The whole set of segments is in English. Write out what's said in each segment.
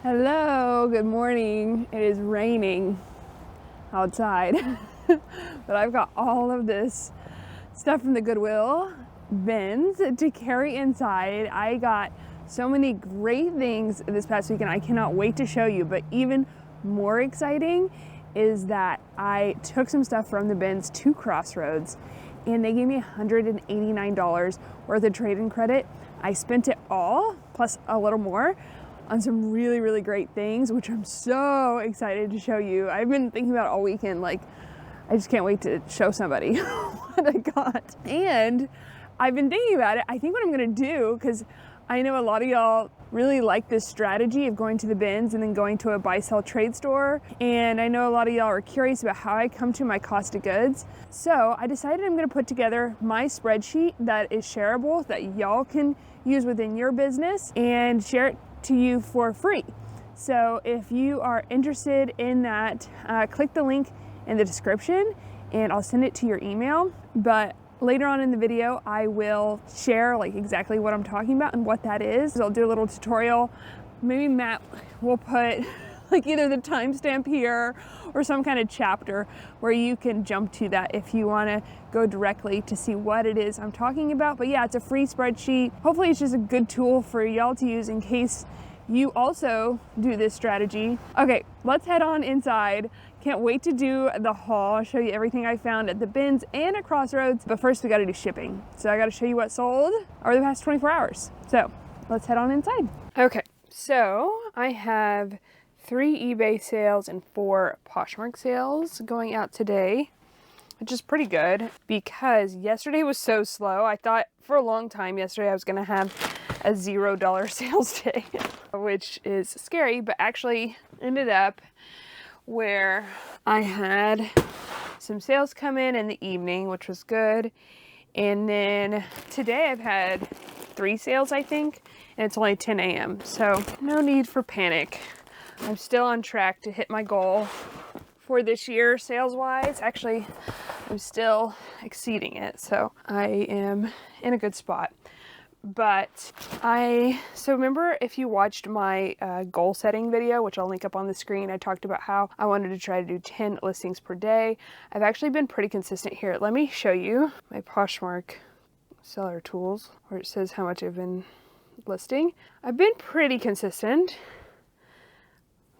Hello, good morning. It is raining outside, but I've got all of this stuff from the Goodwill bins to carry inside. I got so many great things this past weekend. I cannot wait to show you, but even more exciting is that I took some stuff from the bins to Crossroads and they gave me $189 worth of trade-in credit. I spent it all, plus a little more, on some really, really great things, which I'm so excited to show you. I've been thinking about it all weekend, like, I just can't wait to show somebody what I got. And I've been thinking about it. I think what I'm gonna do, because I know a lot of y'all really like this strategy of going to the bins and then going to a buy, sell, trade store. And I know a lot of y'all are curious about how I come to my cost of goods. So I decided I'm gonna put together my spreadsheet that is shareable, that y'all can use within your business and share it to you for free. So if you are interested in that, click the link in the description and I'll send it to your email. But later on in the video, I will share like exactly what I'm talking about and what that is. I'll do a little tutorial. Maybe Matt will put like either the timestamp here or some kind of chapter where you can jump to that if you want to go directly to see what it is I'm talking about. But yeah, it's a free spreadsheet. Hopefully it's just a good tool for y'all to use in case you also do this strategy. Okay, let's head on inside. Can't wait to do the haul. I'll show you everything I found at the bins and at Crossroads. But first we got to do shipping. So I got to show you what sold over the past 24 hours. So let's head on inside. Okay, so I have 3 eBay sales and 4 Poshmark sales going out today, which is pretty good because yesterday was so slow. I thought for a long time yesterday I was gonna have a $0 sales day, which is scary, but actually ended up where I had some sales come in the evening, which was good. And then today I've had 3 sales, I think, and it's only 10 a.m. So no need for panic. I'm still on track to hit my goal for this year sales-wise. Actually, I'm still exceeding it, so I am in a good spot. But so remember if you watched my goal setting video, which I'll link up on the screen, I talked about how I wanted to try to do 10 listings per day. I've actually been pretty consistent here. Let me show you my Poshmark seller tools where it says how much I've been listing. I've been pretty consistent.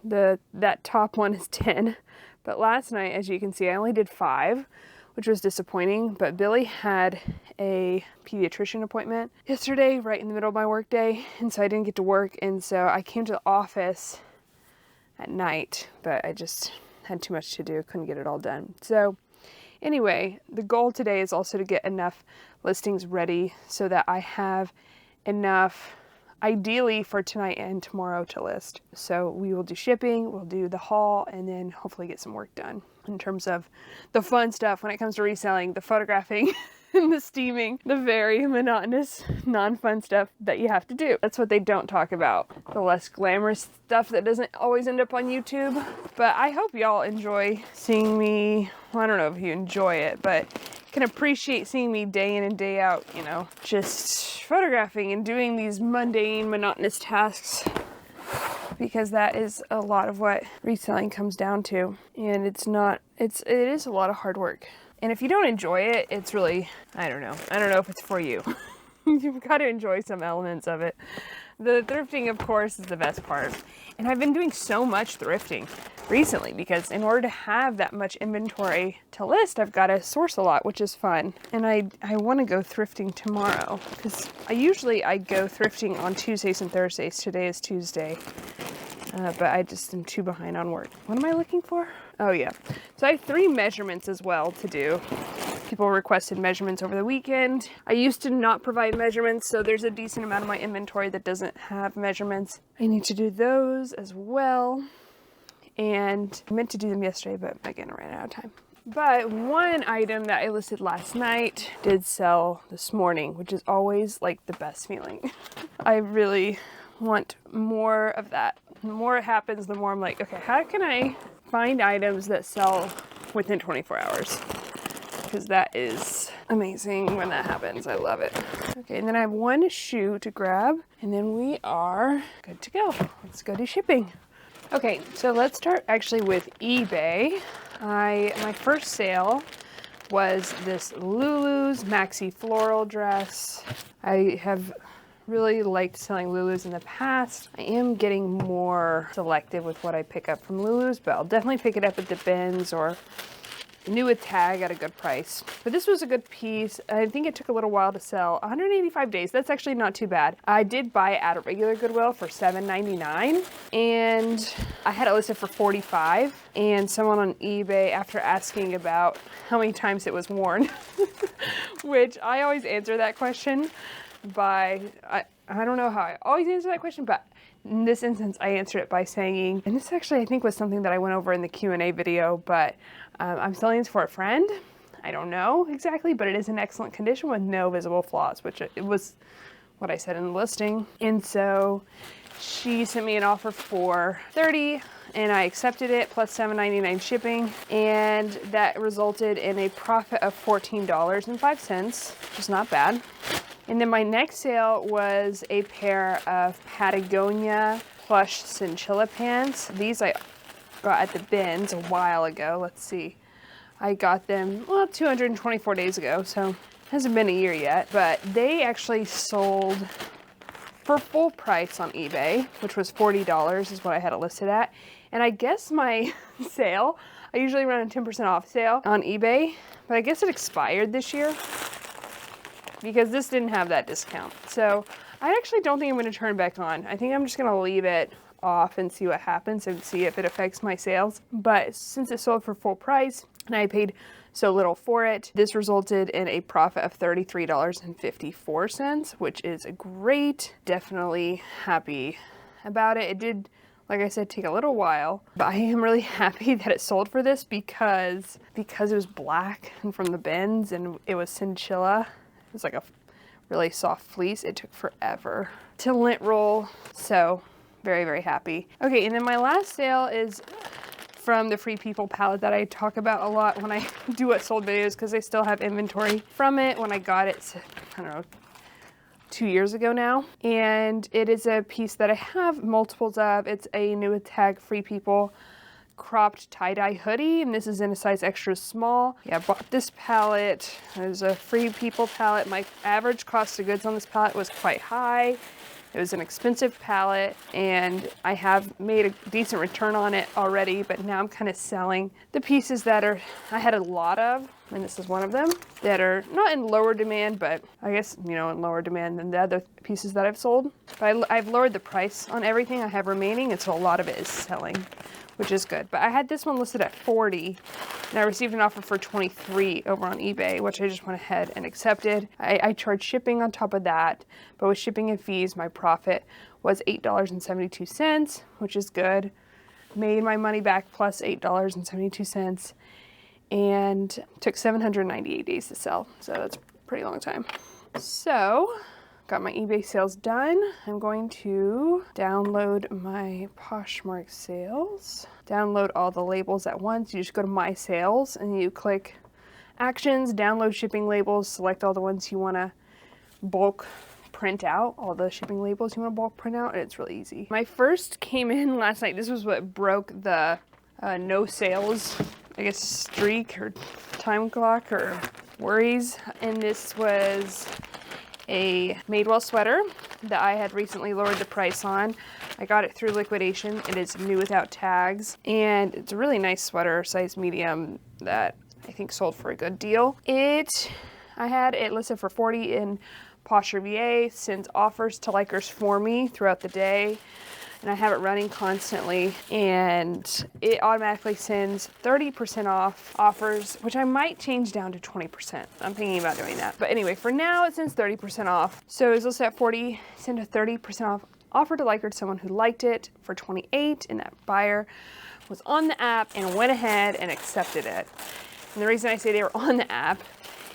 That top one is 10, but last night, as you can see, I only did 5, which was disappointing. But Billy had a pediatrician appointment yesterday, right in the middle of my work day, and so I didn't get to work, and so I came to the office at night, but I just had too much to do, couldn't get it all done. So anyway, the goal today is also to get enough listings ready so that I have enough, ideally for tonight and tomorrow, to list. So we will do shipping, we'll do the haul, and then hopefully get some work done in terms of the fun stuff when it comes to reselling, the photographing and the steaming, the very monotonous, non-fun stuff that you have to do. That's what they don't talk about, the less glamorous stuff that doesn't always end up on YouTube. But I hope y'all enjoy seeing me. Well, I don't know if you enjoy it, but can appreciate seeing me day in and day out, you know, just photographing and doing these mundane, monotonous tasks, because that is a lot of what reselling comes down to. And it is a lot of hard work. And if you don't enjoy it, it's really, I don't know if it's for you. You've got to enjoy some elements of it. The thrifting, of course, is the best part. And I've been doing so much thrifting recently because in order to have that much inventory to list, I've got to source a lot, which is fun. And I want to go thrifting tomorrow because I go thrifting on Tuesdays and Thursdays. Today is Tuesday, but I just am too behind on work. What am I looking for? Oh yeah. So I have 3 measurements as well to do. People requested measurements over the weekend. I used to not provide measurements, so there's a decent amount of my inventory that doesn't have measurements. I need to do those as well. And I meant to do them yesterday, but again, I ran out of time. But one item that I listed last night did sell this morning, which is always like the best feeling. I really want more of that. The more it happens, the more I'm like, okay, how can I find items that sell within 24 hours? Because that is amazing when that happens. I love it. Okay, and then I have one shoe to grab, and then we are good to go. Let's go do shipping. Okay, so let's start actually with eBay. My first sale was this Lulu's maxi floral dress. I have really liked selling Lulu's in the past. I am getting more selective with what I pick up from Lulu's, but I'll definitely pick it up at the bins or new with tag at a good price. But this was a good piece. I think it took a little while to sell. 185 days, that's actually not too bad. I did buy it at a regular Goodwill for $7.99, and I had it listed for $45, and someone on eBay, after asking about how many times it was worn, which I always answer that question by, I don't know how I always answer that question, but in this instance, I answered it by saying, and this actually I think was something that I went over in the Q&A video, but I'm selling this for a friend. I don't know exactly, but it is in excellent condition with no visible flaws, which it was what I said in the listing. And so she sent me an offer for $30, and I accepted it plus $7.99 shipping, and that resulted in a profit of $14.05, which is not bad. And then my next sale was a pair of Patagonia plush chinchilla pants. These I got at the bins a while ago. Let's see. I got them, well, 224 days ago, so it hasn't been a year yet. But they actually sold for full price on eBay, which was $40 is what I had it listed at. And I guess my sale, I usually run a 10% off sale on eBay, but I guess it expired this year because this didn't have that discount. So I actually don't think I'm going to turn it back on. I think I'm just going to leave it off and see what happens and see if it affects my sales. But since it sold for full price and I paid so little for it, this resulted in a profit of $33.54, which is great. Definitely happy about it. It did, like I said, take a little while, but I am really happy that it sold for this because it was black and from the bins and it was chinchilla. It was like a really soft fleece. It took forever to lint roll. So very, very happy. Okay, and then my last sale is from the Free People palette that I talk about a lot when I do what sold videos, because I still have inventory from it when I got it, I don't know, 2 years ago now. And it is a piece that I have multiples of. It's a new with tag Free People cropped tie-dye hoodie, and this is in a size extra small. Yeah, I bought this palette. It was a Free People palette. My average cost of goods on this palette was quite high. It was an expensive palette, and I have made a decent return on it already, but now I'm kind of selling the pieces that I had a lot of, and this is one of them, that are not in lower demand, but I guess, you know, in lower demand than the other pieces that I've sold. But I've lowered the price on everything I have remaining, and so a lot of it is selling, which is good. But I had this one listed at $40, and I received an offer for $23 over on eBay, which I just went ahead and accepted. I charged shipping on top of that, but with shipping and fees, my profit was $8.72, which is good. Made my money back plus $8.72, and took 798 days to sell, so that's a pretty long time. So, got my eBay sales done. I'm going to download my Poshmark sales. Download all the labels at once. You just go to My Sales and you click Actions, download shipping labels, select all the ones you want to bulk print out, all the shipping labels you want to bulk print out, and it's really easy. My first came in last night. This was what broke the no sales, I guess, streak or time clock or worries. And this was a Madewell sweater that I had recently lowered the price on. I got it through liquidation. It is new without tags, and it's a really nice sweater, size medium, that I think sold for a good deal. I had it listed for $40 in Posture VA, sends offers to likers for me throughout the day, and I have it running constantly, and it automatically sends 30% off offers, which I might change down to 20%. I'm thinking about doing that. But anyway, for now it sends 30% off. So it's listed at $40, send a 30% off offer to liker to someone who liked it for $28, and that buyer was on the app and went ahead and accepted it. And the reason I say they were on the app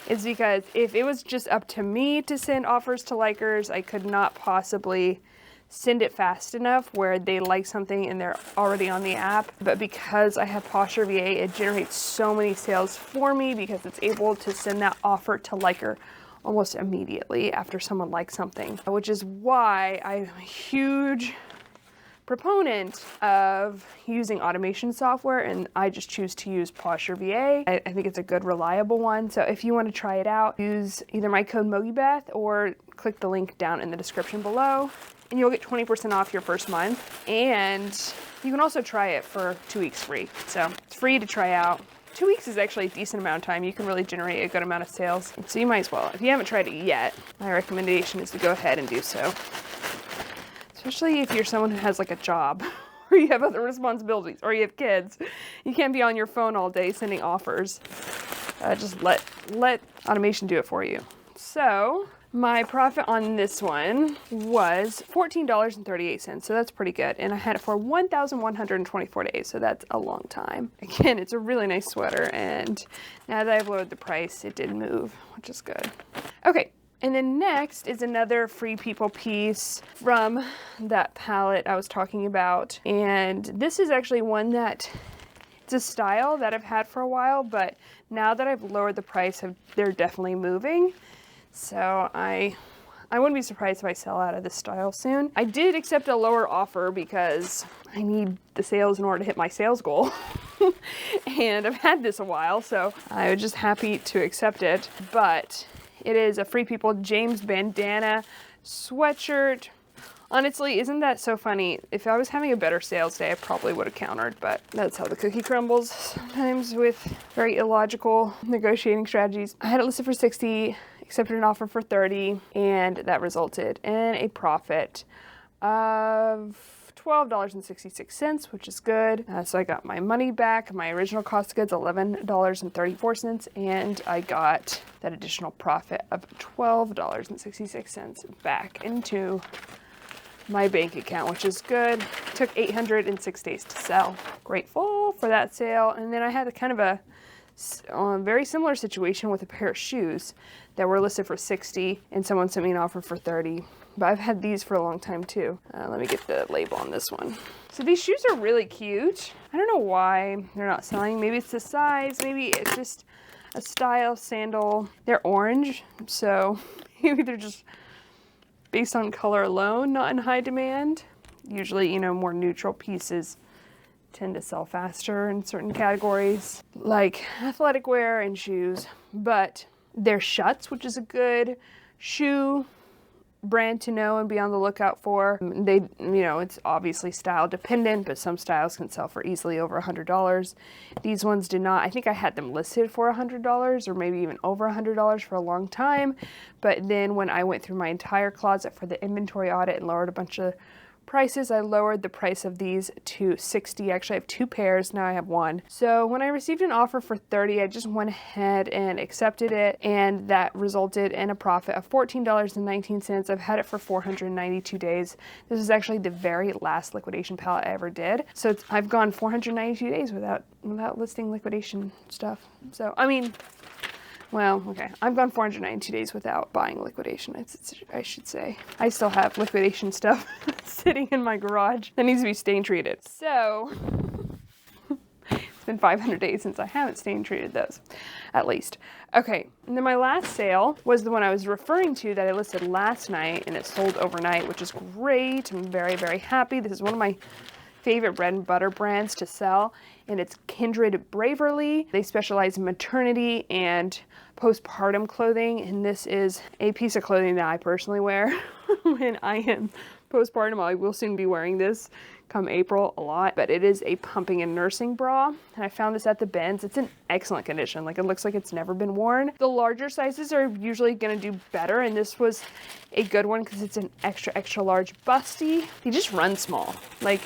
is because if it was just up to me to send offers to likers, I could not possibly send it fast enough where they like something and they're already on the app. But because I have Posture VA, it generates so many sales for me because it's able to send that offer to liker almost immediately after someone likes something, which is why I'm a huge proponent of using automation software, and I just choose to use Poshmark VA. I think it's a good, reliable one. So if you want to try it out, use either my code MOGIBETH or click the link down in the description below, and you'll get 20% off your first month. And you can also try it for 2 weeks free. So it's free to try out. 2 weeks is actually a decent amount of time. You can really generate a good amount of sales. So you might as well. If you haven't tried it yet, my recommendation is to go ahead and do so. Especially if you're someone who has like a job or you have other responsibilities or you have kids. You can't be on your phone all day sending offers. Just let automation do it for you. So my profit on this one was $14.38, so that's pretty good. And I had it for 1,124 days, so that's a long time. Again, it's a really nice sweater, and now that I've lowered the price, it did move, which is good. Okay. And then next is another Free People piece from that palette I was talking about. And this is actually one that, it's a style that I've had for a while, but now that I've lowered the price, they're definitely moving. So I wouldn't be surprised if I sell out of this style soon. I did accept a lower offer because I need the sales in order to hit my sales goal. And I've had this a while, so I was just happy to accept it. But it is a Free People James bandana sweatshirt. Honestly, isn't that so funny? If I was having a better sales day, I probably would have countered, but that's how the cookie crumbles sometimes with very illogical negotiating strategies. I had it listed for 60, accepted an offer for 30, and that resulted in a profit of $12.66, which is good. So I got my money back. My original cost of goods, $11.34, and I got that additional profit of $12.66 back into my bank account, which is good. It took 806 days to sell. Grateful for that sale. And then I had kind of a very similar situation with a pair of shoes that were listed for 60, and someone sent me an offer for 30. But I've had these for a long time too. Let me get the label on this one. So these shoes are really cute. I don't know why they're not selling. Maybe it's the size, maybe it's just a style sandal. They're orange, so maybe they're just based on color alone, not in high demand. Usually, you know, more neutral pieces tend to sell faster in certain categories, like athletic wear and shoes. But they're Schuts, which is a good shoe brand to know and be on the lookout for. They, you know, it's obviously style dependent, but some styles can sell for easily over $100. These ones did not. I think I had them listed for $100 or maybe even over $100 for a long time. But then when I went through my entire closet for the inventory audit and lowered a bunch of prices, I lowered the price of these to 60. Actually, I have 2 pairs, now I have 1. So when I received an offer for 30, I just went ahead and accepted it, and that resulted in a profit of $14.19. I've had it for 492 days. This is actually the very last liquidation palette I ever did. So I've gone 492 days without listing liquidation stuff. So, I mean, well, okay. I've gone 492 days without buying liquidation, I should say. I still have liquidation stuff sitting in my garage that needs to be stain treated. So it's been 500 days since I haven't stain treated those, at least. Okay, and then my last sale was the one I was referring to that I listed last night, and it sold overnight, which is great. I'm very, very happy. This is one of my favorite bread and butter brands to sell, and it's Kindred Braverly. They specialize in maternity and postpartum clothing, and this is a piece of clothing that I personally wear when I am postpartum. I will soon be wearing this come April a lot, but it is a pumping and nursing bra, and I found this at the bins. It's in excellent condition. Like, it looks like it's never been worn. The larger sizes are usually going to do better, and this was a good one because it's an extra, extra large busty. They just run small. Like,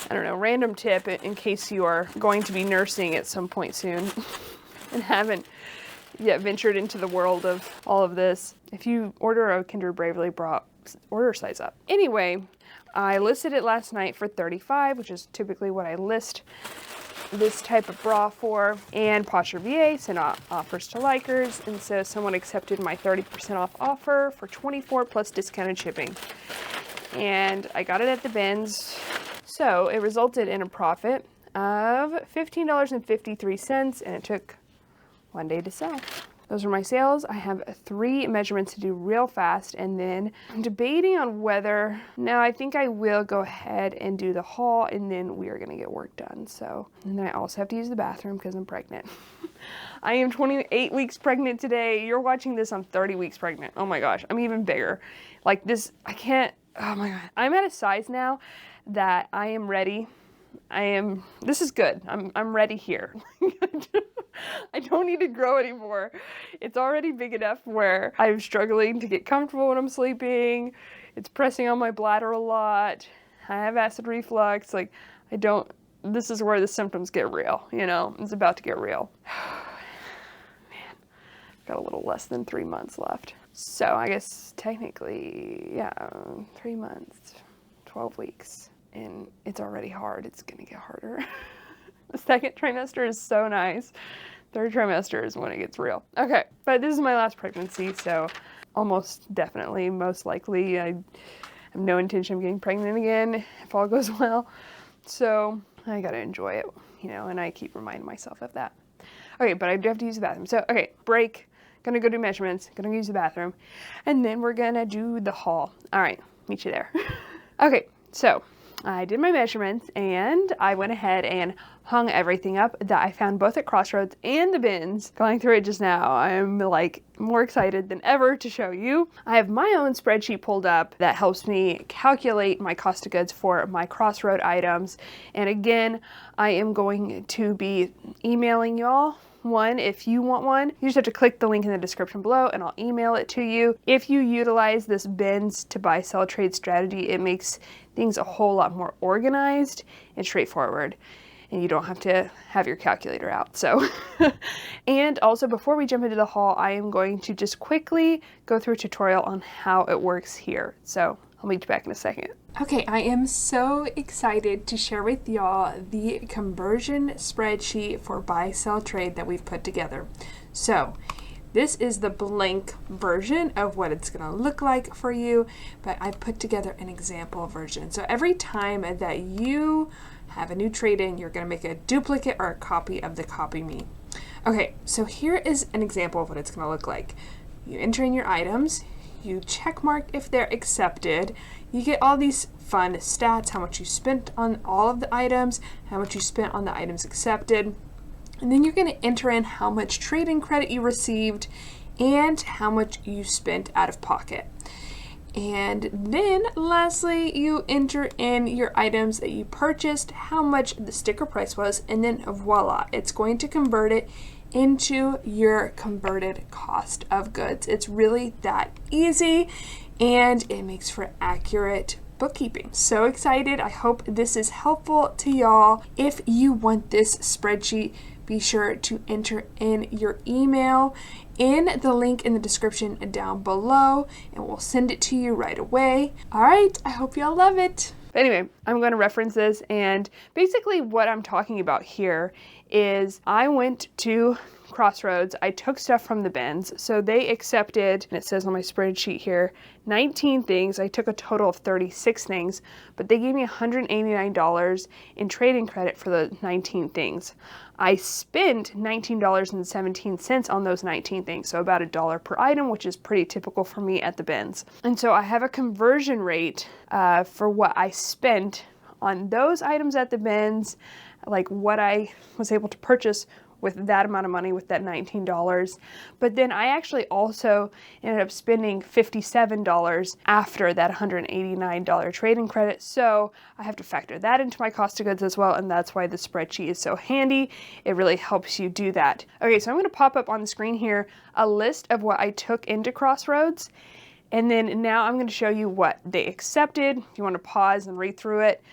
I don't know, random tip in case you are going to be nursing at some point soon and haven't yet ventured into the world of all of this. If you order a Kindred Braverly bra, order size up. Anyway, I listed it last night for $35, which is typically what I list this type of bra for, and Poshmark VA sent offers to likers, and so someone accepted my 30% off offer for $24 plus discounted shipping. And I got it at the bins. So it resulted in a profit of $15.53, and it took 1 day to sell. those are my sales. I have 3 measurements to do real fast, and then I'm debating on whether, no, I think I will go ahead and do the haul, and then we are gonna get work done. So, and then I also have to use the bathroom because I'm pregnant. I am 28 weeks pregnant today. You're watching this, I'm 30 weeks pregnant. Oh my gosh, I'm even bigger. Like this, I can't, oh my God. I'm at a size now that I am ready. This is good. I'm ready here. I don't need to grow anymore. It's already big enough where I'm struggling to get comfortable when I'm sleeping. It's pressing on my bladder a lot. I have acid reflux. Like, this is where the symptoms get real, you know? It's about to get real. Man, got a little less than 3 months left. So I guess technically, yeah, 3 months, 12 weeks. And it's already hard. It's gonna get harder. The second trimester is so nice. Third trimester is when it gets real. Okay, but this is my last pregnancy, so almost definitely, most likely, I have no intention of getting pregnant again if all goes well. So I gotta enjoy it, you know, and I keep reminding myself of that. Okay, but I do have to use the bathroom. So, okay, break, gonna go do measurements, gonna use the bathroom, and then we're gonna do the haul. All right, meet you there. Okay, so I did my measurements and I went ahead and hung everything up that I found both at Crossroads and the bins. Going through it just now, I'm like more excited than ever to show you. I have my own spreadsheet pulled up that helps me calculate my cost of goods for my Crossroad items. And again, I am going to be emailing y'all one if you want one. You just have to click the link in the description below and I'll email it to you. If you utilize this bins to buy sell trade strategy, it makes things a whole lot more organized and straightforward, and you don't have to have your calculator out. So, and also before we jump into the haul, I am going to just quickly go through a tutorial on how it works here. So I'll meet you back in a second. Okay, I am so excited to share with y'all the conversion spreadsheet for buy, sell, trade that we've put together. So this is the blank version of what it's gonna look like for you, but I put together an example version. So every time that you have a new trade in, you're gonna make a duplicate or a copy of the copy me. Okay, so here is an example of what it's gonna look like. You enter in your items, you check mark if they're accepted, you get all these fun stats, how much you spent on all of the items, how much you spent on the items accepted, and then you're going to enter in how much trade-in credit you received and how much you spent out of pocket. And then lastly, you enter in your items that you purchased, how much the sticker price was, and then voila, it's going to convert it into your converted cost of goods. It's really that easy, and it makes for accurate bookkeeping. So excited. I hope this is helpful to y'all. If you want this spreadsheet, be sure to enter in your email in the link in the description down below, and we'll send it to you right away. All right, I hope y'all love it. Anyway, I'm going to reference this, and basically what I'm talking about here is I went to Crossroads, I took stuff from the bins, so they accepted, and it says on my spreadsheet here, 19 things. I took a total of 36 things, but they gave me $189 in trading credit for the 19 things. I spent $19.17 on those 19 things, so about $1 per item, which is pretty typical for me at the bins. And so I have a conversion rate for what I spent on those items at the bins, like what I was able to purchase with that amount of money, with that $19. But then I actually also ended up spending $57 after that $189 trading credit. So I have to factor that into my cost of goods as well. And that's why the spreadsheet is so handy. It really helps you do that. Okay, so I'm gonna pop up on the screen here a list of what I took into Crossroads. And then now I'm gonna show you what they accepted. If you wanna pause and read through it.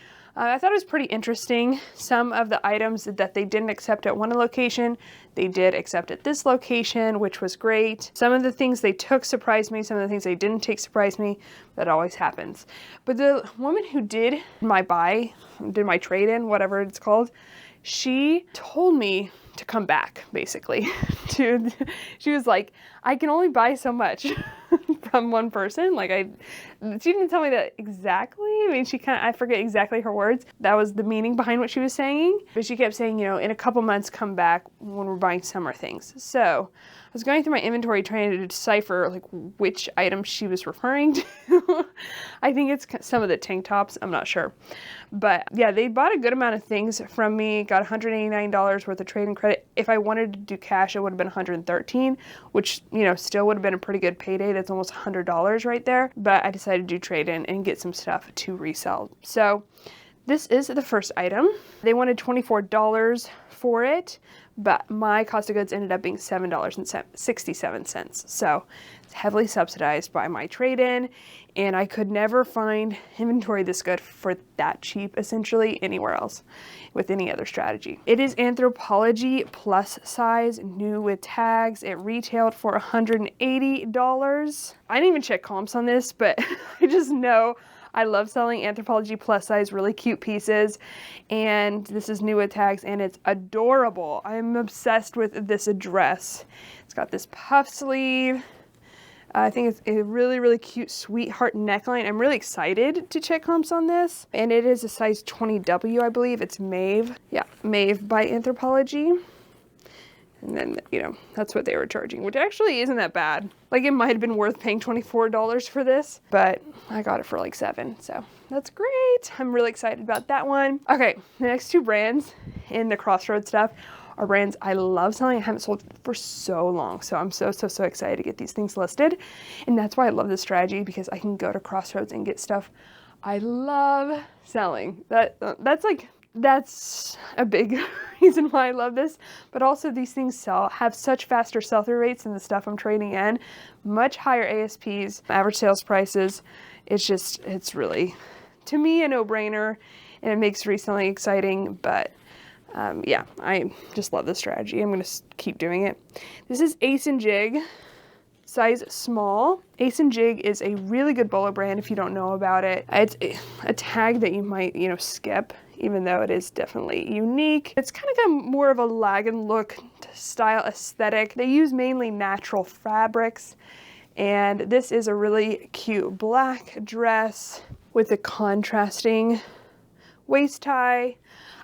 I thought it was pretty interesting. Some of the items that they didn't accept at one location, they did accept at this location, which was great. Some of the things they took surprised me. Some of the things they didn't take surprised me. That always happens. But the woman who did my trade-in, whatever it's called, she told me to come back, basically. She was like, I can only buy so much from one person. Like, She didn't tell me that exactly. I mean, I forget exactly her words. That was the meaning behind what she was saying. But she kept saying, in a couple months, come back when we're buying summer things. So I was going through my inventory trying to decipher like which items she was referring to. I think it's some of the tank tops. I'm not sure. But yeah, they bought a good amount of things from me, got $189 worth of trade-in credit. If I wanted to do cash, it would have been $113, which, still would have been a pretty good payday. That's almost $100 right there. But I decided to do trade-in and get some stuff to resell. So this is the first item. They wanted $24 for it, but my cost of goods ended up being $7.67. So it's heavily subsidized by my trade-in, and I could never find inventory this good for that cheap, essentially, anywhere else with any other strategy. It is Anthropologie plus size, new with tags. It retailed for $180. I didn't even check comps on this, but I just know I love selling Anthropologie plus size, really cute pieces. And this is new with tags, and it's adorable. I'm obsessed with this dress. It's got this puff sleeve. I think it's a really, really cute sweetheart neckline. I'm really excited to check comps on this. And it is a size 20W, I believe. It's Mauve. Yeah, Mauve by Anthropologie. And then, that's what they were charging, which actually isn't that bad. Like, it might have been worth paying $24 for this, but I got it for like $7, so that's great. I'm really excited about that one. Okay, the next two brands in the Crossroads stuff are brands I love selling. I haven't sold for so long, so I'm so excited to get these things listed. And that's why I love this strategy, because I can go to Crossroads and get stuff I love selling. That's a big reason why I love this, but also these things have such faster sell-through rates than the stuff I'm trading in, much higher ASPs, average sales prices. It's really, to me, a no-brainer, and it makes reselling exciting, but yeah, I just love this strategy. I'm going to keep doing it. This is Ace and Jig, size small. Ace and Jig is a really good bolo brand if you don't know about it. It's a tag that you might, skip, even though it is definitely unique. It's kind of got more of a lagging look style aesthetic. They use mainly natural fabrics, and this is a really cute black dress with a contrasting waist tie.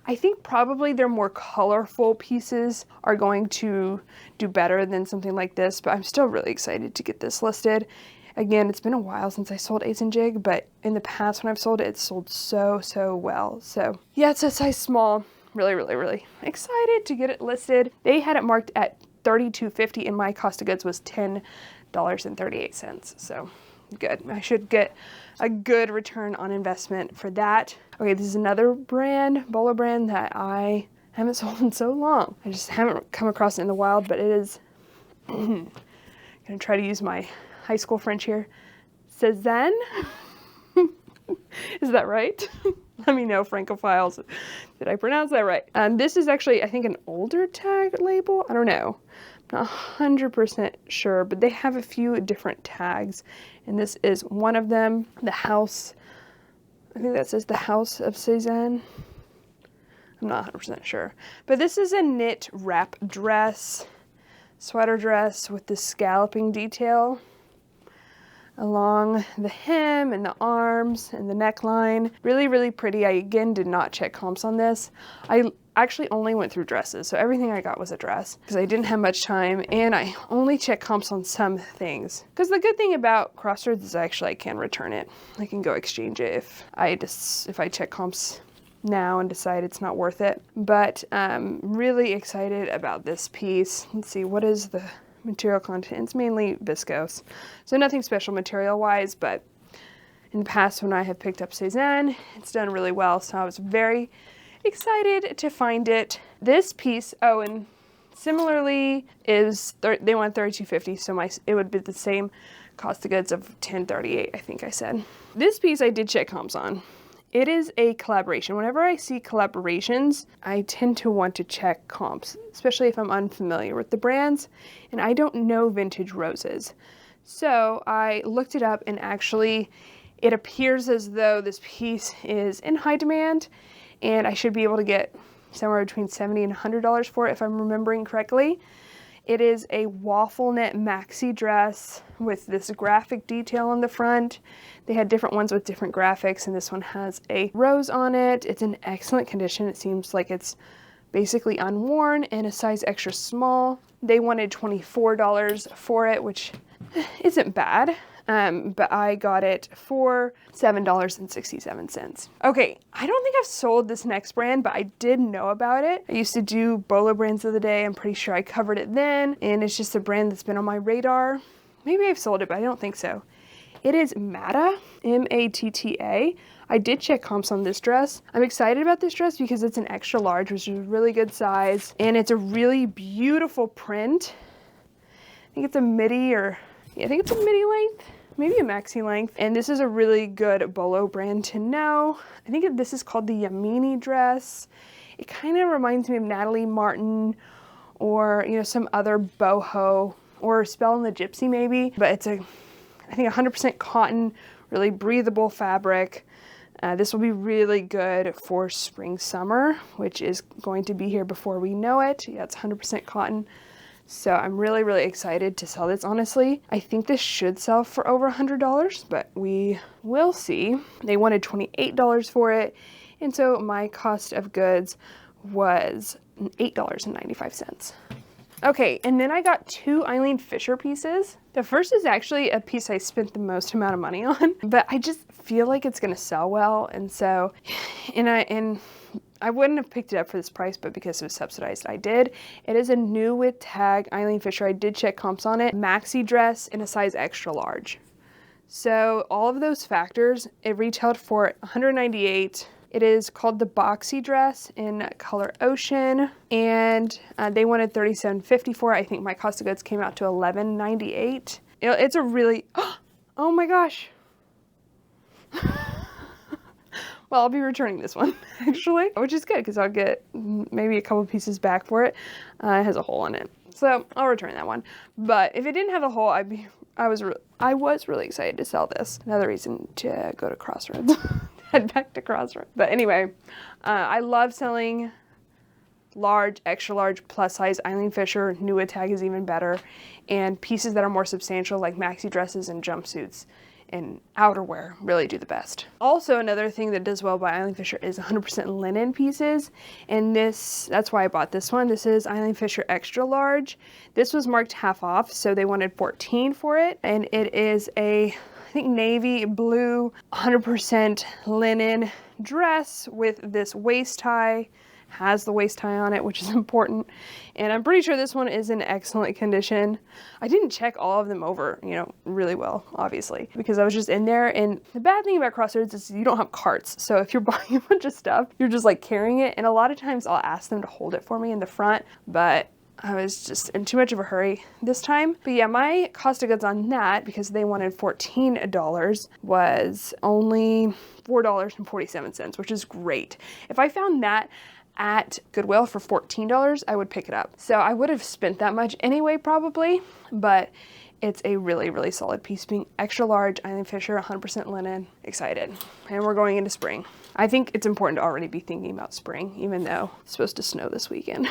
I think probably their more colorful pieces are going to do better than something like this, but I'm still really excited to get this listed. Again, it's been a while since I sold Ace and Jig, but in the past when I've sold it, it's sold so well. So yeah, it's a size small. Really excited to get it listed. They had it marked at $32.50, and my cost of goods was $10.38. So good. I should get a good return on investment for that. Okay, this is another brand, bolo brand, that I haven't sold in so long. I just haven't come across it in the wild, but it is, gonna try to use my high school French here. Cezanne? Is that right? Let me know, Francophiles. Did I pronounce that right? This is actually, I think, an older tag label. I don't know. I'm not 100% sure, but they have a few different tags, and this is one of them. The House, I think that says the House of Cezanne. I'm not 100% sure. But this is a knit wrap dress, sweater dress with the scalloping detail along the hem and the arms and the neckline. Really pretty. I again did not check comps on this. I actually only went through dresses, so everything I got was a dress because I didn't have much time, and I only check comps on some things. Because the good thing about Crossroads is actually I can return it. I can go exchange it if I check comps now and decide it's not worth it. But really excited about this piece. Let's see, what is the material content? It's mainly viscose, so nothing special material wise, but in the past when I have picked up Cezanne, it's done really well, so I was very excited to find it. This piece, oh, and similarly is they want $32.50, so it would be the same cost of goods of $10.38, I think I said. This piece I did check comps on. It is a collaboration. Whenever I see collaborations, I tend to want to check comps, especially if I'm unfamiliar with the brands and I don't know vintage roses. So I looked it up, and actually it appears as though this piece is in high demand, and I should be able to get somewhere between $70 and $100 for it if I'm remembering correctly. It is a waffle knit maxi dress with this graphic detail on the front. They had different ones with different graphics, and this one has a rose on it. It's in excellent condition. It seems like it's basically unworn and a size extra small. They wanted $24 for it, which isn't bad. But I got it for $7.67. Okay, I don't think I've sold this next brand, but I did know about it. I used to do Bolo brands of the day. I'm pretty sure I covered it then, and it's just a brand that's been on my radar. Maybe I've sold it, but I don't think so. It is Matta, M-A-T-T-A. I did check comps on this dress. I'm excited about this dress because it's an extra large, which is a really good size, and it's a really beautiful print. I think it's a midi I think it's a midi length, maybe a maxi length. And this is a really good Bolo brand to know. I think this is called the Yamini dress. It kind of reminds me of Natalie Martin or, you know, some other boho or Spell and the Gypsy maybe. But it's I think 100% cotton, really breathable fabric. This will be really good for spring, summer, which is going to be here before we know it. Yeah, it's 100% cotton. So I'm really, really excited to sell this, honestly. I think this should sell for over $100, but we will see. They wanted $28 for it, and so my cost of goods was $8.95. Okay, and then I got 2 Eileen Fisher pieces. The first is actually a piece I spent the most amount of money on, but I just feel like it's gonna sell well, and so, I wouldn't have picked it up for this price, but because it was subsidized, I did. It is a new with tag Eileen Fisher. I did check comps on it. Maxi dress in a size extra large. So all of those factors, it retailed for $198. It is called the boxy dress in color Ocean, and they wanted $37.50 for it. I think my cost of goods came out to $11.98. It's a really, oh my gosh. Well, I'll be returning this one, actually, which is good because I'll get maybe a couple pieces back for it. It has a hole in it, so I'll return that one. But if it didn't have a hole, I was really excited to sell this. Another reason to go to Crossroads, head back to Crossroads. But anyway, I love selling large, extra large, plus size Eileen Fisher. New with tag is even better, and pieces that are more substantial like maxi dresses and jumpsuits and outerwear really do the best. Also, another thing that does well by Eileen Fisher is 100% linen pieces, and that's why I bought this one. This is Eileen Fisher extra large. This was marked half off, so they wanted $14 for it, and it is I think navy blue 100% linen dress with this waist tie. Has the waist tie on it, which is important, and I'm pretty sure this one is in excellent condition. I didn't check all of them over, really well, obviously, because I was just in there. And the bad thing about Crossroads is you don't have carts, so if you're buying a bunch of stuff, you're just like carrying it, and a lot of times I'll ask them to hold it for me in the front, but I was just in too much of a hurry this time. But yeah, my cost of goods on that, because they wanted $14, was only $4.47, which is great. If I found that at Goodwill for $14, I would pick it up. So I would have spent that much anyway, probably, but it's a really, really solid piece, being extra large, Eileen Fisher, 100% linen. Excited. And we're going into spring. I think it's important to already be thinking about spring, even though it's supposed to snow this weekend.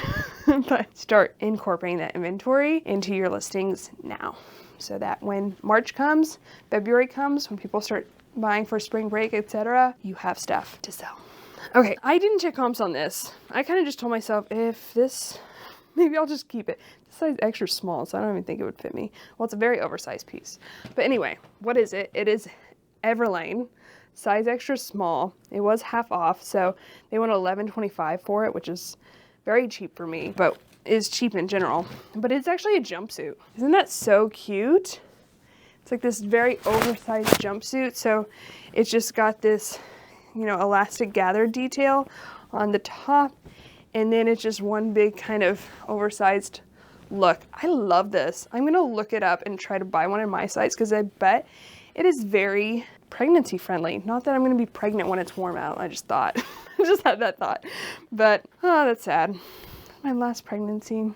But start incorporating that inventory into your listings now, so that when March comes, February comes, when people start buying for spring break, etc., you have stuff to sell. Okay, I didn't check comps on this. I kind of just told myself, maybe I'll just keep it. This size extra small, so I don't even think it would fit me. Well, it's a very oversized piece. But anyway, what is it? It is Everlane, size extra small. It was half off, so they want $11.25 for it, which is very cheap for me, but is cheap in general. But it's actually a jumpsuit. Isn't that so cute? It's like this very oversized jumpsuit, so it's just got this elastic gathered detail on the top, and then it's just one big kind of oversized look. I love this. I'm gonna look it up and try to buy one in my size, because I bet it is very pregnancy friendly. Not that I'm gonna be pregnant when it's warm out. I just thought, I just had that thought, but that's sad. My last pregnancy.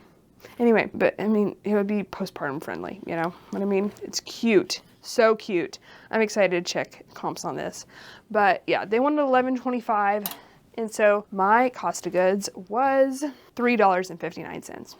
Anyway, but I mean, it would be postpartum friendly, you know what I mean? It's cute. So cute. I'm excited to check comps on this. But yeah, they wanted $11.25, and so my cost of goods was $3.59.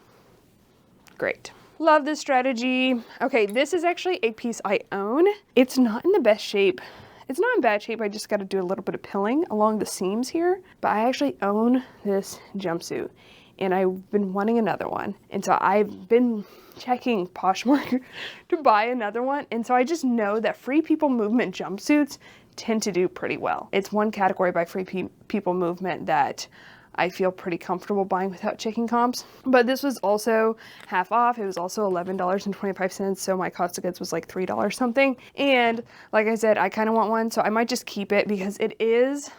Great. Love this strategy. Okay, this is actually a piece I own. It's not in the best shape. It's not in bad shape. I just got to do a little bit of pilling along the seams here. But I actually own this jumpsuit and I've been wanting another one. And so I've been checking Poshmark to buy another one. And so I just know that Free People Movement jumpsuits tend to do pretty well. It's one category by Free People Movement that I feel pretty comfortable buying without checking comps. But this was also half off. It was also $11.25. So my cost of goods was like $3 something. And like I said, I kind of want one. So I might just keep it because it is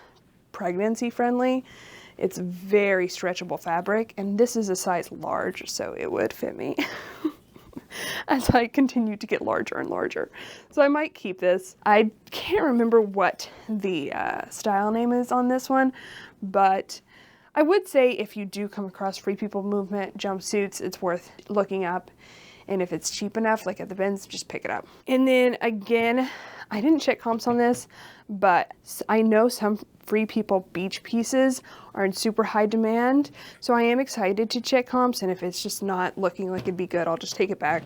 pregnancy friendly. It's very stretchable fabric, and this is a size large, so it would fit me as I continue to get larger and larger. So I might keep this. I can't remember what the style name is on this one, but I would say if you do come across Free People Movement jumpsuits, it's worth looking up. And if it's cheap enough, like at the bins, just pick it up. And then again, I didn't check comps on this, but I know some Free People beach pieces are in super high demand. So I am excited to check comps, and if it's just not looking like it'd be good, I'll just take it back.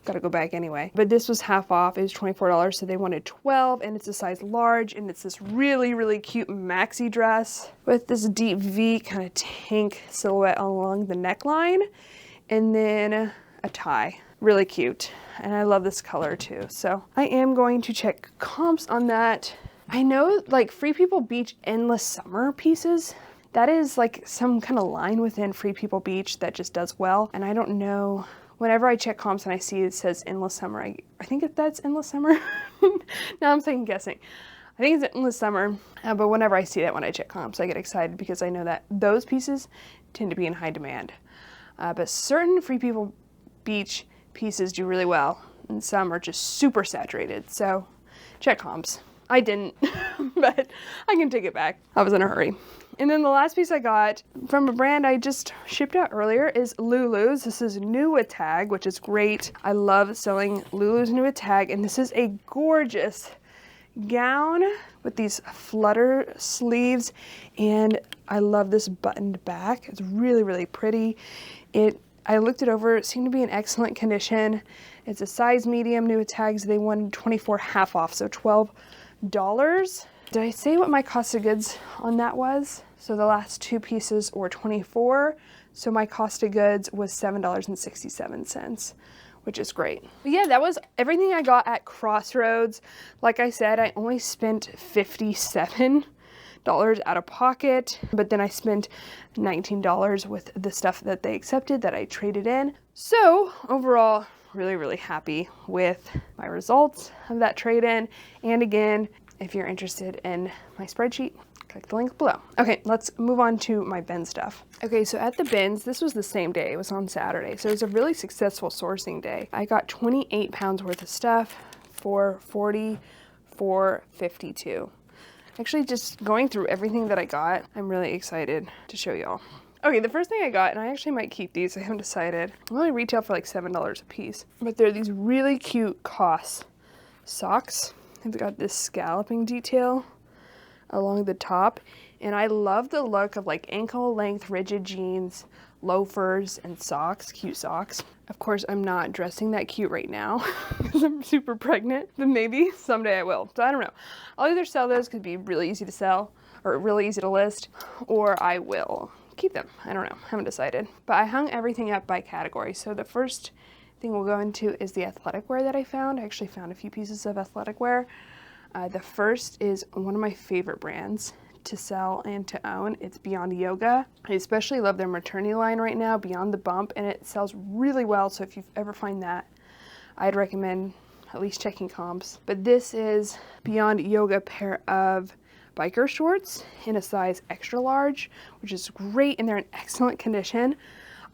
Gotta go back anyway. But this was half off. It was $24, so they wanted 12, and it's a size large, and it's this really, really cute maxi dress with this deep V kind of tank silhouette along the neckline, and then a tie. Really cute, and I love this color too. So I am going to check comps on that. I know like Free People Beach Endless Summer pieces, that is like some kind of line within Free People Beach that just does well. And I don't know, whenever I check comps and I see it says Endless Summer, I think that's Endless Summer. Now I'm second guessing. I think it's Endless Summer, but whenever I see that when I check comps, I get excited because I know that those pieces tend to be in high demand. But certain Free People Beach pieces do really well, and some are just super saturated. So check comps. I didn't, but I can take it back. I was in a hurry. And then the last piece I got from a brand I just shipped out earlier is Lulu's. This is new with tag, which is great. I love selling Lulu's new with tag, and this is a gorgeous gown with these flutter sleeves, and I love this buttoned back. It's really, really pretty. I looked it over, it seemed to be in excellent condition. It's a size medium, new with tags. They wanted 24 half off, so $12. Did I say what my cost of goods on that was? So the last two pieces were 24, so my cost of goods was $7.67, which is great. But yeah, that was everything I got at Crossroads. Like I said, I only spent $57 out of pocket, but then I spent $19 with the stuff that they accepted that I traded in. So overall, really, really happy with my results of that trade-in. And again, if you're interested in my spreadsheet, click the link below. Okay, let's move on to my bin stuff. Okay, so at the bins, this was the same day. It was on Saturday. So it was a really successful sourcing day. I got 28 pounds worth of stuff for $44.52. Actually, just going through everything that I got, I'm really excited to show y'all. Okay, the first thing I got, and I actually might keep these, I haven't decided. They only retail for like $7 a piece, but they're these really cute COS socks. They've got this scalloping detail along the top, and I love the look of like ankle length rigid jeans, loafers, and socks, cute socks. Of course, I'm not dressing that cute right now because I'm super pregnant, but maybe someday I will. So I don't know. I'll either sell those because it'd be really easy to sell or really easy to list, or I will keep them. I don't know. Haven't decided. But I hung everything up by category. So the first thing we'll go into is the athletic wear that I found. I actually found a few pieces of athletic wear. The first is one of my favorite brands to sell and to own. It's Beyond Yoga. I especially love their maternity line right now, Beyond the Bump, and it sells really well. So if you ever find that, I'd recommend at least checking comps. But this is Beyond Yoga pair of biker shorts in a size extra large, which is great, and they're in excellent condition.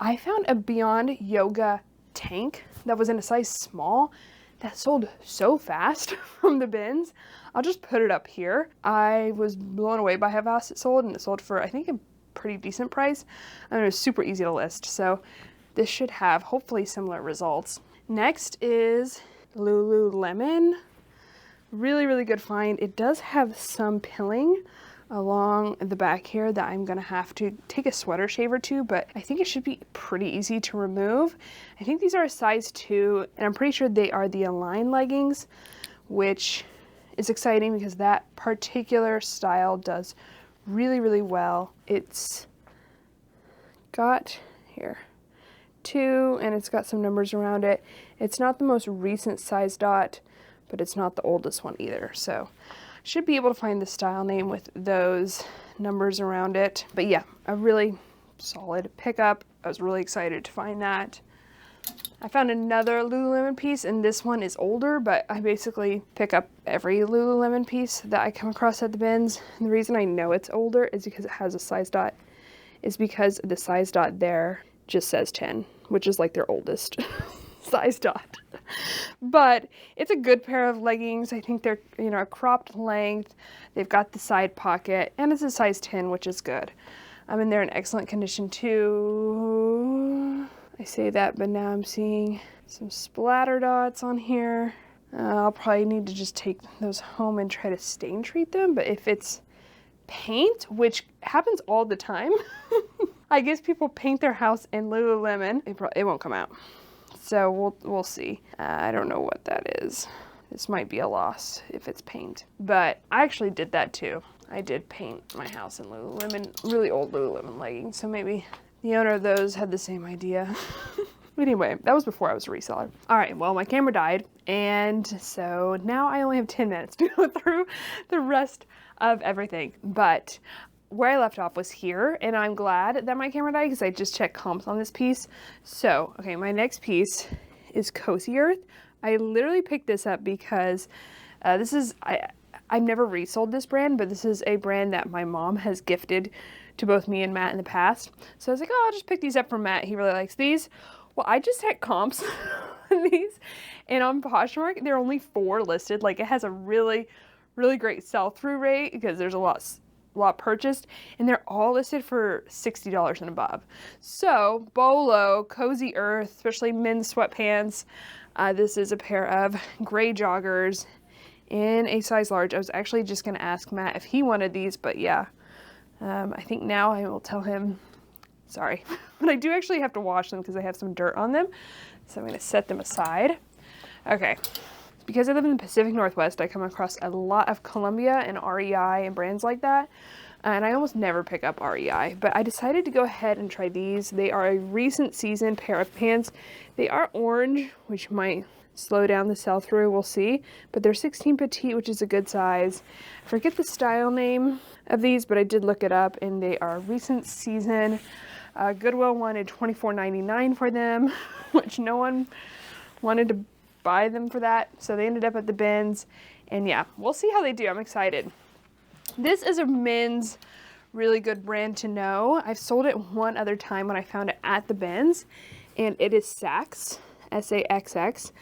I found a Beyond Yoga tank that was in a size small that sold so fast from the bins. I'll just put it up here. I was blown away by how fast it sold, and it sold for, I think, a pretty decent price. And it was super easy to list, so this should have hopefully similar results. Next is Lululemon. Really, really good find. It does have some pilling along the back here that I'm gonna have to take a sweater shaver to, but I think it should be pretty easy to remove. I think these are a size 2, and I'm pretty sure they are the Align leggings, which is exciting because that particular style does really, really well. It's got here 2, and it's got some numbers around it. It's not the most recent size dot, but it's not the oldest one either. So I should be able to find the style name with those numbers around it. But yeah, a really solid pickup. I was really excited to find that. I found another Lululemon piece, and this one is older, but I basically pick up every Lululemon piece that I come across at the bins. And the reason I know it's older is because it has a size dot, is because the size dot there just says 10, which is like their oldest size dot. But it's a good pair of leggings. I think they're, you know, a cropped length. They've got the side pocket, and it's a size 10, which is good. And they're in excellent condition too. I say that, but now I'm seeing some splatter dots on here. I'll probably need to just take those home and try to stain treat them. But if it's paint, which happens all the time, I guess people paint their house in Lululemon, it won't come out. So we'll see. I don't know what that is. This might be a loss if it's paint. But I actually did that too. I did paint my house in Lululemon, really old Lululemon leggings. So maybe the owner of those had the same idea. But anyway, that was before I was a reseller. All right, well, my camera died, and so now I only have 10 minutes to go through the rest of everything. But where I left off was here, and I'm glad that my camera died because I just checked comps on this piece. So, okay, my next piece is Cozy Earth. I literally picked this up because this is, I've never resold this brand, but this is a brand that my mom has gifted to both me and Matt in the past. So I was like, oh, I'll just pick these up for Matt. He really likes these. Well, I just had comps on these, and on Poshmark, there are only 4 listed. Like, it has a really, really great sell-through rate because there's a lot purchased, and they're all listed for $60 and above. So, Bolo, Cozy Earth, especially men's sweatpants. This is a pair of gray joggers in a size large. I was actually just going to ask Matt if he wanted these, but yeah. I think now I will tell him, sorry, but I do actually have to wash them because I have some dirt on them. So I'm going to set them aside. Okay. Because I live in the Pacific Northwest, I come across a lot of Columbia and REI and brands like that. And I almost never pick up REI, but I decided to go ahead and try these. They are a recent season pair of pants. They are orange, which might slow down the sell-through, we'll see. But they're 16 petite, which is a good size. I forget the style name of these, but I did look it up, and they are recent season. Goodwill wanted $24.99 for them, which no one wanted to buy them for that, so they ended up at the bins. And yeah, we'll see how they do. I'm excited. This is a men's really good brand to know. I've sold it one other time when I found it at the bins, and it is Saxx, S-A-X-X.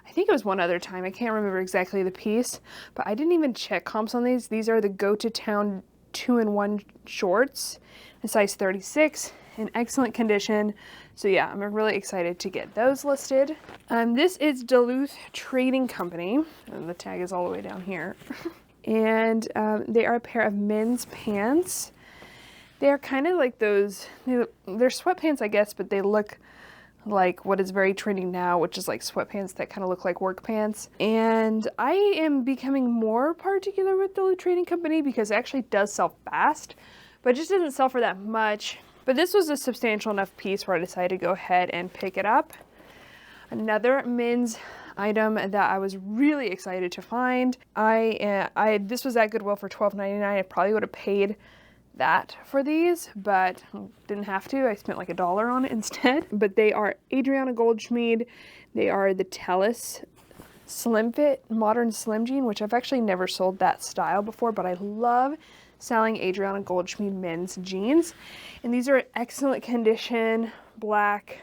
I think it was one other time. I can't remember exactly the piece, but I didn't even check comps on these. These are the Go to Town 2-in-1 shorts, a size 36, in excellent condition. So yeah, I'm really excited to get those listed. This is Duluth Trading Company, and the tag is all the way down here. And they are a pair of men's pants. They are kind of like those, they're sweatpants, I guess, but they look like what is very trending now, which is like sweatpants that kind of look like work pants. And I am becoming more particular with Duluth Trading Company because it actually does sell fast, but it just doesn't sell for that much. But this was a substantial enough piece where I decided to go ahead and pick it up. Another men's item that I was really excited to find. This was at Goodwill for $12.99. I probably would have paid that for these, but didn't have to. I spent like $1 on it instead. But they are Adriana Goldschmied. They are the Tellus Slim Fit Modern Slim Jean, which I've actually never sold that style before, but I love selling Adriana Goldschmied men's jeans. And these are in excellent condition, black,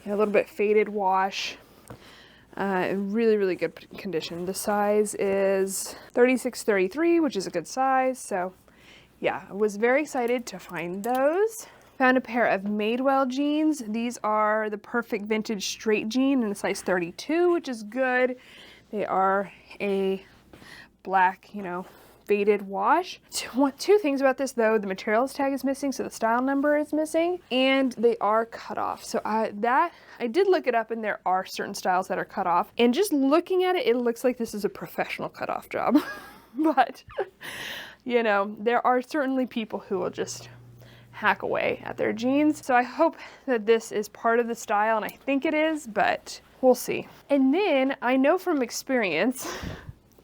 a little bit faded wash. Really, really good condition. The size is 36-33, which is a good size. So yeah, I was very excited to find those. Found a pair of Madewell jeans. These are the perfect vintage straight jean in a size 32, which is good. They are a black, faded wash. Two things about this though, the materials tag is missing, so the style number is missing, and they are cut off. So I did look it up, and there are certain styles that are cut off, and just looking at it, it looks like this is a professional cut off job. But you know, there are certainly people who will just hack away at their jeans. So I hope that this is part of the style, and I think it is, but we'll see. And then I know from experience,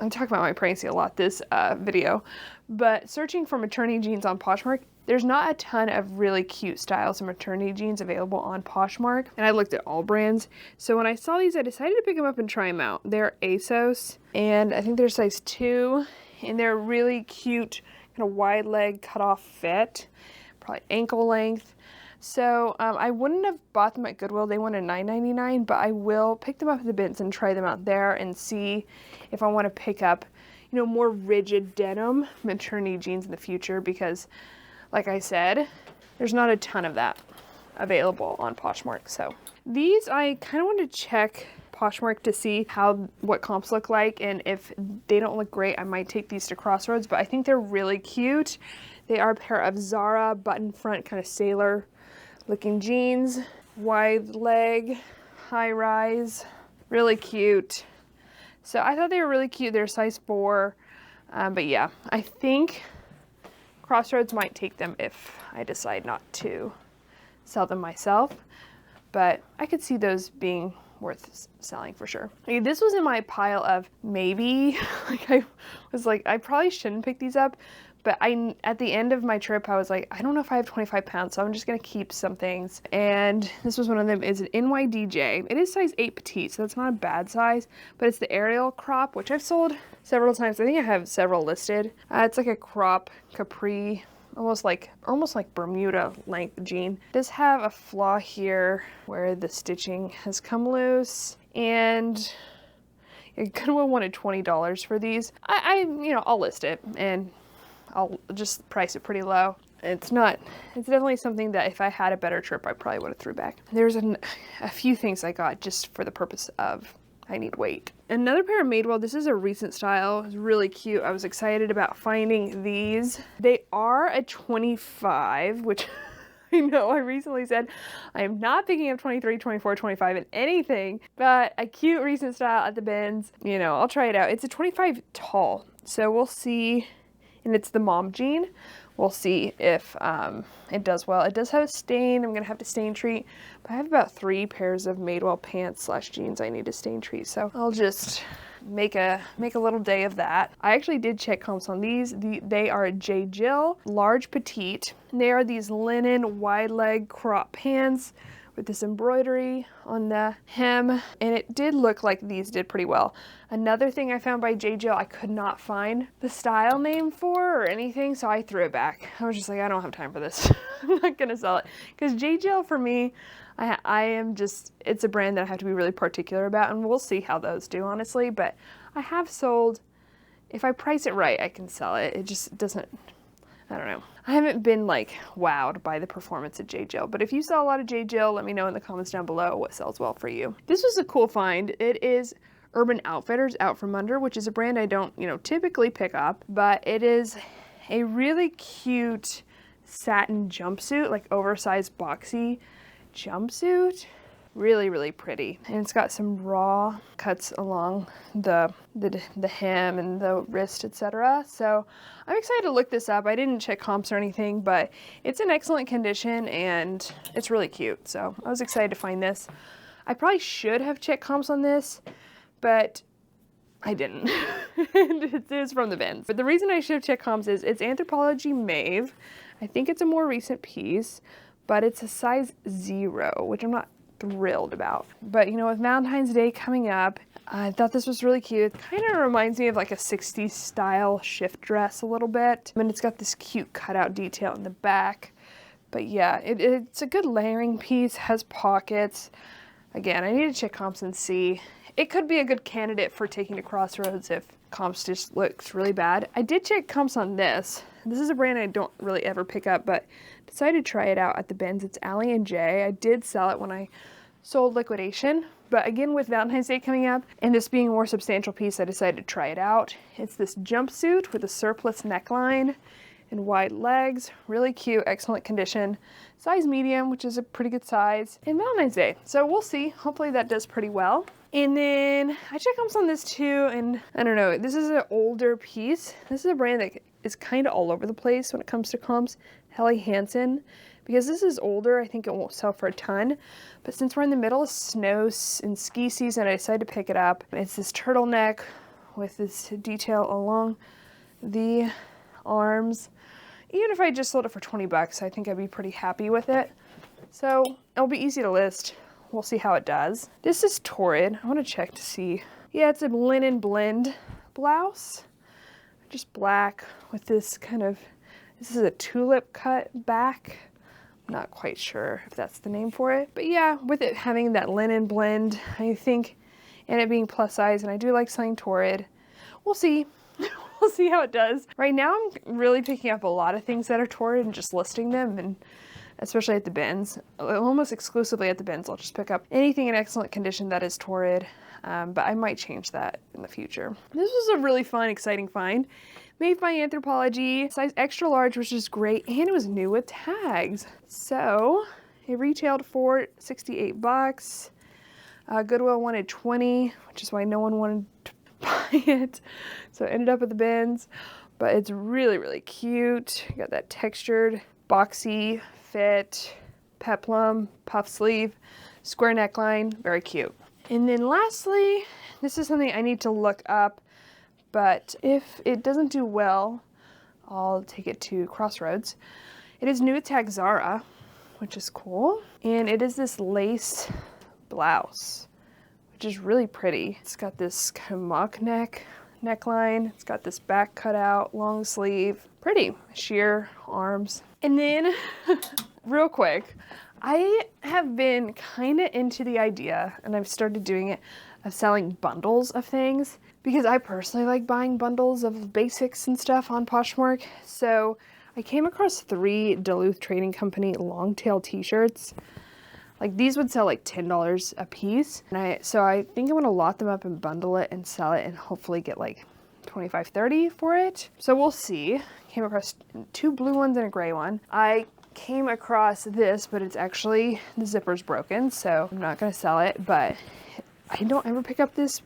I'm talking about my pregnancy a lot this video, but searching for maternity jeans on Poshmark, there's not a ton of really cute styles of maternity jeans available on Poshmark, and I looked at all brands. So when I saw these, I decided to pick them up and try them out. They're ASOS, and I think they're size 2, and they're really cute, kind of wide leg cut off fit, probably ankle length. So I wouldn't have bought them at Goodwill. They went at $9.99, but I will pick them up at the bins and try them out there and see if I want to pick up, you know, more rigid denim maternity jeans in the future, because like I said, there's not a ton of that available on Poshmark. So these, I kind of want to check Poshmark to see what comps look like, and if they don't look great, I might take these to Crossroads, but I think they're really cute. They are a pair of Zara button front kind of sailor looking jeans, wide leg, high rise, really cute. So I thought they were really cute. They're size 4, but yeah, I think Crossroads might take them if I decide not to sell them myself, but I could see those being worth selling for sure. Okay, this was in my pile of maybe, like I was like, I probably shouldn't pick these up, but at the end of my trip, I was like, I don't know if I have 25 pounds, so I'm just gonna keep some things. And this was one of them. Is an NYDJ. It is size 8 petite, so that's not a bad size, but it's the Ariel crop, which I've sold several times. I think I have several listed. It's like a crop capri, almost like Bermuda length jean. It does have a flaw here where the stitching has come loose, and Goodwill wanted $20 for these. I'll list it, and I'll just price it pretty low. It's definitely something that if I had a better trip, I probably would have threw back. There's a few things I got just for the purpose of I need weight. Another pair of Madewell, this is a recent style. It's really cute. I was excited about finding these. They are a 25, which I know I recently said I am not picking up 23, 24, 25 in anything, but a cute recent style at the bins. You know, I'll try it out. It's a 25 tall, so we'll see. And it's the mom jean. We'll see if it does well. It does have a stain. I'm gonna have to stain treat, but I have about 3 pairs of Madewell pants / jeans I need to stain treat. So I'll just make a little day of that. I actually did check comps on these. They are J. Jill, large petite. They are these linen wide leg crop pants with this embroidery on the hem, and it did look like these did pretty well. Another thing I found by J. Jill, I could not find the style name for or anything, so I threw it back. I was just like, I don't have time for this. I'm not gonna sell it. Because J. Jill, for me, it's a brand that I have to be really particular about, and we'll see how those do, honestly, but I have sold, if I price it right, I can sell it. It just doesn't, I don't know. I haven't been like wowed by the performance of J. Jill, but if you sell a lot of J. Jill, let me know in the comments down below what sells well for you. This was a cool find. It is Urban Outfitters Out From Under, which is a brand I don't, typically pick up, but it is a really cute satin jumpsuit, like oversized boxy jumpsuit. Really, really pretty. And it's got some raw cuts along the hem and the wrist, etc. So I'm excited to look this up. I didn't check comps or anything, but it's in excellent condition and it's really cute. So I was excited to find this. I probably should have checked comps on this, but I didn't. It is from the bins. But the reason I should have checked comps is it's Anthropologie Mauve. I think it's a more recent piece, but it's a size 0, which I'm not thrilled about. But with Valentine's Day coming up, I thought this was really cute. It kind of reminds me of like a 60s style shift dress a little bit. And it's got this cute cutout detail in the back. But yeah, it's a good layering piece, has pockets. Again, I need to check comps and see. It could be a good candidate for taking to Crossroads if comps just looks really bad. I did check comps on this. This is a brand I don't really ever pick up, but decided to try it out at the bins. It's Allie & J. I did sell it when I sold liquidation, But again, with Valentine's Day coming up and this being a more substantial piece, I decided to try it out. It's this jumpsuit with a surplus neckline and wide legs, really cute, excellent condition, size medium, which is a pretty good size, and Valentine's Day. So we'll see, hopefully that does pretty well. And then I checked comps on this too, and I don't know, this is an older piece. This is a brand that is kind of all over the place when it comes to comps, Helly Hansen. Because this is older, I think it won't sell for a ton. But since we're in the middle of snow and ski season, I decided to pick it up. It's this turtleneck with this detail along the arms. Even if I just sold it for 20 bucks, I think I'd be pretty happy with it. So it'll be easy to list. We'll see how it does. This is Torrid. I want to check to see. Yeah, it's a linen blend blouse. Just black with this kind of, this is a tulip cut back. I'm not quite sure if that's the name for it. But yeah, with it having that linen blend, I think, and it being plus size, and I do like selling Torrid. We'll see. We'll see how it does. Right now, I'm really picking up a lot of things that are Torrid and just listing them, and especially at the bins. Almost exclusively at the bins, I'll just pick up anything in excellent condition that is Torrid, but I might change that in the future. This was a really fun, exciting find. Made by Anthropologie, size extra large, which is great, and it was new with tags. So it retailed for 68 bucks. Goodwill wanted 20, which is why no one wanted to buy it. So it ended up at the bins, but it's really, really cute. You got that textured, boxy fit, peplum, puff sleeve, square neckline, very cute. And then lastly, this is something I need to look up, but if it doesn't do well, I'll take it to Crossroads. It is new at tag Zara, which is cool. And it is this lace blouse, which is really pretty. It's got this kind of mock neckline. It's got this back cut out, long sleeve, pretty sheer arms. And then real quick, I have been kind of into the idea, and I've started doing it, of selling bundles of things, because I personally like buying bundles of basics and stuff on Poshmark. So I came across 3 Duluth Trading Company long tail t-shirts. Like these would sell like $10 a piece. And so I think I'm gonna lot them up and bundle it and sell it and hopefully get like 25, 30 for it. So we'll see. Came across 2 blue ones and a gray one. I came across this, but it's actually, the zipper's broken, so I'm not gonna sell it, but I don't ever pick up this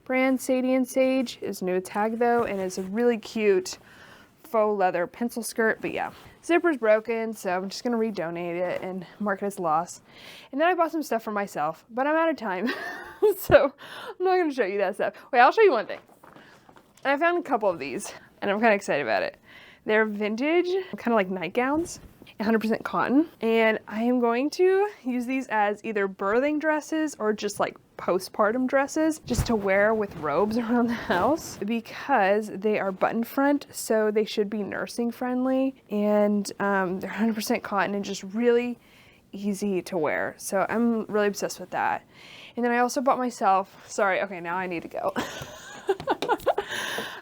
brand. Sadie and Sage is new tag though, and it's a really cute faux leather pencil skirt. But yeah, zipper's broken, so I'm just gonna redonate it and mark it as loss. And then I bought some stuff for myself, but I'm out of time, so I'm not gonna show you that stuff. Wait, I'll show you one thing. I found a couple of these, and I'm kind of excited about it. They're vintage, kind of like nightgowns. 100% cotton, and I am going to use these as either birthing dresses or just like postpartum dresses, just to wear with robes around the house, because they are button front, so they should be nursing friendly, and they're 100% cotton and just really easy to wear. So I'm really obsessed with that. And then I also bought myself, sorry, okay, now I need to go.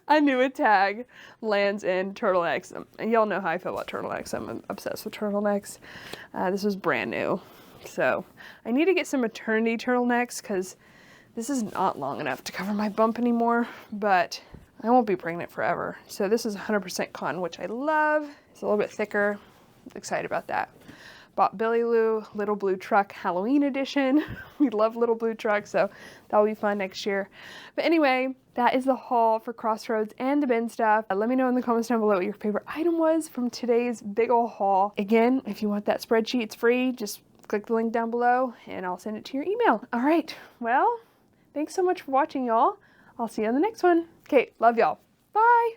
I knew a tag lands in turtlenecks. And y'all know how I feel about turtlenecks. I'm obsessed with turtlenecks. This was brand new. So I need to get some maternity turtlenecks because this is not long enough to cover my bump anymore, but I won't be pregnant forever. So this is 100% cotton, which I love. It's a little bit thicker. I'm excited about that. Bought Billy Lou Little Blue Truck Halloween edition. We love Little Blue Truck, so that'll be fun next year. But anyway, that is the haul for Crossroads and the bin stuff. Let me know in the comments down below what your favorite item was from today's big ol' haul. Again, if you want that spreadsheet, it's free. Just click the link down below and I'll send it to your email. All right, well, thanks so much for watching, y'all. I'll see you on the next one. Okay, love y'all. Bye.